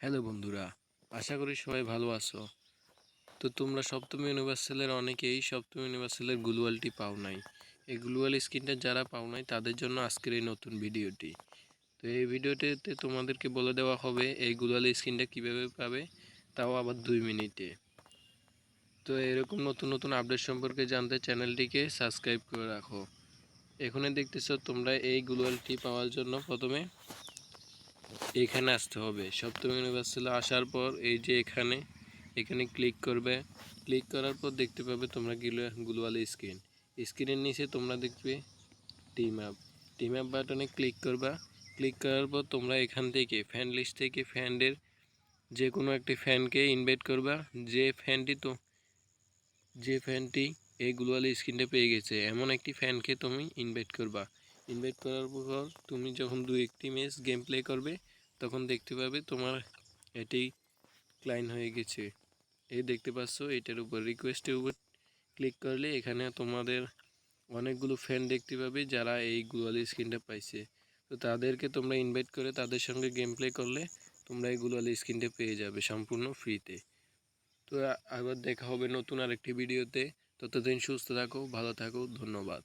Hello বন্ধুরা, আশা করি সবাই ভালো আছো। তো তোমরা সপ্তম ইউনিভার্সালের অনেকেই সপ্তম ইউনিভার্সালের গ্লুয়ালটি পাও নাই। এই গ্লুয়াল স্ক্রিনটা যারা পাও নাই তাদের জন্য আজকের এই নতুন ভিডিওটি। তো এই ভিডিওটিতে তোমাদেরকে বলে দেওয়া হবে এই গ্লুয়াল স্ক্রিনটা কীভাবে পাবে, তাও আবার 2 মিনিটে। তো এরকম নতুন নতুন আপডেট সম্পর্কে জানতে চ্যানেলটিকে সাবস্ক্রাইব করে রাখো। এখানে দেখতেছো তোমরা এই গ্লুয়ালটি পাওয়ার জন্য প্রথমে এখানে আসতে হবে। সপ্তম ইউনিভার্সালে আসার পর এই যে এখানে ক্লিক করবে। ক্লিক করার পর দেখতে পাবে তোমরা গ্লোবাল স্ক্রিনের নিচে তোমরা দেখবে টিম আপ বাটনে ক্লিক করবা। ক্লিক করার পর তোমরা এখান থেকে ফ্যান লিস্ট থেকে ফ্যানের যে কোনো একটি ফ্যানকে ইনভাইট করবা। যে ফ্যানটি এই গ্লোবাল স্ক্রিনটা পেয়ে গেছে এমন একটি ফ্যানকে তুমি ইনভাইট করবা। ইনভাইট করার পর তুমি যখন 2-1টি ম্যাচ গেম প্লে করবে তখন দেখতে পাবে তোমার এটি ক্লাইন হয়ে গেছে। এই দেখতে পাচ্ছ, এটার উপর রিকোয়েস্টের উপর ক্লিক করলে এখানে তোমাদের অনেকগুলো ফ্যান দেখতে পাবে যারা এই গ্লোবাল স্ক্রিনটা পাইছে। তো তাদেরকে তোমরা ইনভাইট করে তাদের সঙ্গে গেম প্লে করলে তোমরা এই গ্লোবাল স্ক্রিনটা পেয়ে যাবে সম্পূর্ণ ফ্রিতে। তো আবার দেখা হবে নতুন আরেকটি ভিডিওতে। ততদিন সুস্থ থাকো, ভালো থাকো, ধন্যবাদ।